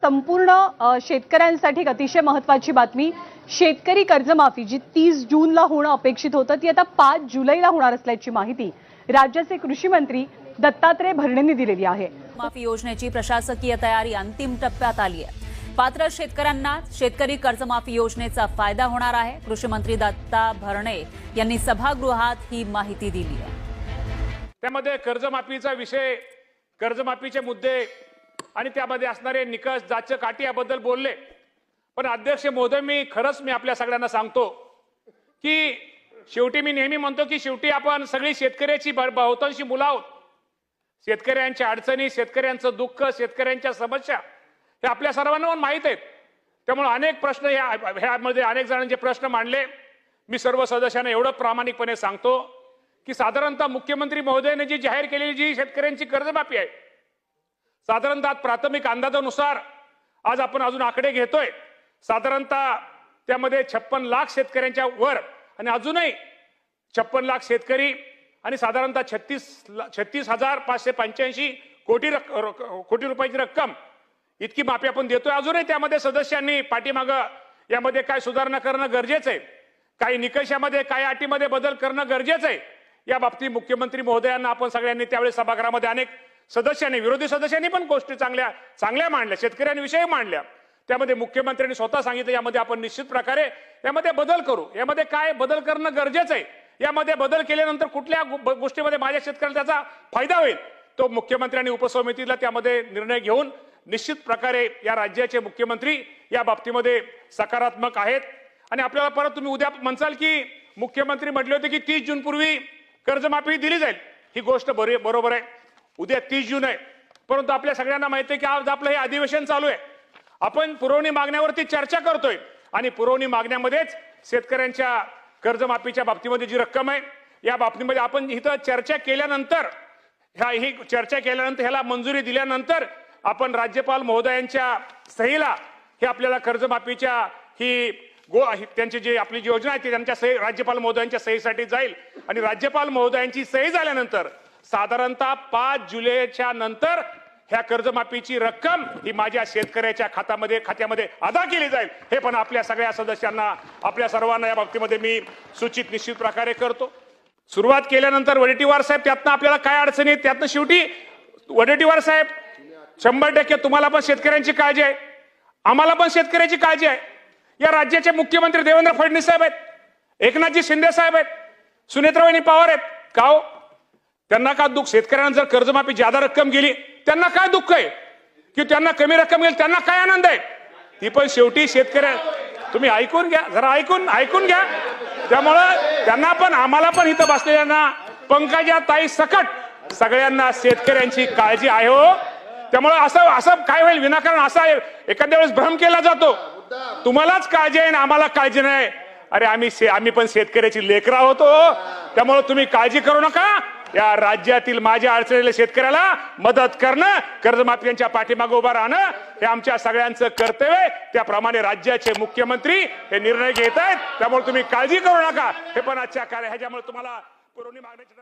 संपूर्ण शेतकऱ्यांसाठी एक अतिशय महत्त्वाची बातमी। शेतकरी कर्जमाफी जी 30 जूनला होणं अपेक्षित होतं ती आता 5 जुलैला होणार असल्याची माहिती राज्याचे कृषी मंत्री दत्तात्रय भरणेंनी दिलेली आहे। माफी योजनेची प्रशासकीय तयारी अंतिम टप्प्यात आली आहे। पात्र शेतकऱ्यांना शेतकरी कर्जमाफी योजनेचा फायदा होणार आहे। कृषी मंत्री दत्ता भरणे यांनी सभागृहात ही माहिती दिली आहे। त्यामध्ये कर्जमाफीचा विषय, कर्जमाफीचे मुद्दे आणि त्यामध्ये असणारे निकष, जाचक अटी याबद्दल बोलले। पण अध्यक्ष महोदय, मी आपल्या सगळ्यांना सांगतो की शेवटी मी नेहमी म्हणतो की शेवटी आपण सगळी शेतकऱ्याची बहुतांशी मुलं आहोत। शेतकऱ्यांच्या अडचणी, शेतकऱ्यांचं दुःख, शेतकऱ्यांच्या समस्या हे आपल्या सर्वांना माहीत आहेत। त्यामुळे अनेक प्रश्न ह्यामध्ये अनेक जणांचे प्रश्न मांडले। मी सर्व सदस्यांना एवढं प्रामाणिकपणे सांगतो की साधारणतः मुख्यमंत्री महोदयाने जी जाहीर केलेली जी शेतकऱ्यांची कर्जमाफी आहे, साधारणतः प्राथमिक अंदाजानुसार आज आपण अजून आकडे घेतोय, साधारणतः त्यामध्ये 56 लाख शेतकऱ्यांच्या वर आणि अजूनही 56 लाख शेतकरी आणि साधारणतः 36,585 कोटी रुपयाची रक्कम इतकी माफी आपण देतोय। अजूनही त्यामध्ये सदस्यांनी पाठीमागं यामध्ये काय सुधारणा करणं गरजेचं आहे, काही निकषामध्ये काही अटीमध्ये बदल करणं गरजेचं आहे। या बाबतीत मुख्यमंत्री महोदयांना आपण सगळ्यांनी त्यावेळी सभागृहामध्ये अनेक सदस्यांनी, विरोधी सदस्यांनी पण गोष्टी चांगल्या मांडल्या, शेतकऱ्यांविषयी मांडल्या। त्यामध्ये मुख्यमंत्र्यांनी स्वतः सांगितलं यामध्ये आपण निश्चित प्रकारे यामध्ये बदल करू। यामध्ये काय बदल करणं गरजेचं आहे, यामध्ये बदल केल्यानंतर कुठल्या गोष्टीमध्ये माझ्या शेतकऱ्याला त्याचा फायदा होईल तो मुख्यमंत्र्यांनी उपसमितीला त्यामध्ये निर्णय घेऊन निश्चित प्रकारे या राज्याचे मुख्यमंत्री या बाबतीमध्ये सकारात्मक आहेत। आणि आपल्याला परत तुम्ही उद्या म्हणसाल की मुख्यमंत्री म्हटले होते की 30 जून पूर्वी कर्जमाफी दिली जाईल, ही गोष्ट बरोबर आहे। उद्या 30 जून आहे, परंतु आपल्या सगळ्यांना माहिती आहे की आज आपलं हे अधिवेशन चालू आहे। आपण पुरवणी मागण्यावरती चर्चा करतोय आणि पुरवणी मागण्यामध्येच शेतकऱ्यांच्या कर्जमाफीच्या बाबतीमध्ये जी रक्कम आहे या बाबतीमध्ये आपण इथं चर्चा केल्यानंतर ह्याला मंजुरी दिल्यानंतर आपण राज्यपाल महोदयांच्या सहीला हे आपल्याला कर्जमाफीच्या त्यांची जी आपली जी योजना आहे ती त्यांच्या सही राज्यपाल महोदयांच्या सहीसाठी जाईल आणि राज्यपाल महोदयांची सही झाल्यानंतर साधारणतः 5 जुलैच्या नंतर ह्या कर्जमाफीची रक्कम ही माझ्या शेतकऱ्याच्या खात्यामध्ये अदा केली जाईल। हे पण आपल्या सगळ्या सदस्यांना, आपल्या सर्वांना या बाबतीमध्ये मी सूचित निश्चित प्रकारे करतो। सुरुवात केल्यानंतर वडेट्टीवार साहेब, त्यातनं आपल्याला काय अडचणी आहेत, त्यातनं शेवटी वडेट्टीवार साहेब 100% तुम्हाला पण शेतकऱ्यांची काळजी आहे, आम्हाला पण शेतकऱ्याची काळजी आहे। या राज्याचे मुख्यमंत्री देवेंद्र फडणवीस साहेब आहेत, एकनाथजी शिंदे साहेब आहेत, सुनेत्रावहिनी पवार आहेत। का हो, त्यांना का दुःख? शेतकऱ्यांना जर कर्जमाफी ज्यादा रक्कम गेली त्यांना काय दुःख आहे, की त्यांना कमी रक्कम गेली त्यांना काय आनंद आहे? ती पण शेवटी शेतकऱ्या, तुम्ही ऐकून घ्या जरा, ऐकून घ्या। त्यामुळं त्यांना पण आम्हाला पण इथं बसलेल्यांना पंकजा ताई सकट सगळ्यांना शेतकऱ्यांची काळजी आहे हो। त्यामुळं असं काय होईल विनाकारण असा एखाद्या वेळेस भ्रम केला जातो, तुम्हालाच काळजी आहे ना आम्हाला काळजी नाही। अरे आम्ही पण शेतकऱ्याची लेकरं होतो, त्यामुळे तुम्ही काळजी करू नका। या राज्यातील माझ्या अडचणीला शेतकऱ्याला मदत करणं, कर्जमाफीच्या पाठीमागे उभा राहणं हे आमच्या सगळ्यांचं कर्तव्य आहे। त्याप्रमाणे राज्याचे मुख्यमंत्री हे निर्णय घेत आहेत, त्यामुळे तुम्ही काळजी करू नका। हे पण आजच्या ह्याच्यामुळे तुम्हाला पुरवणी मागण्याची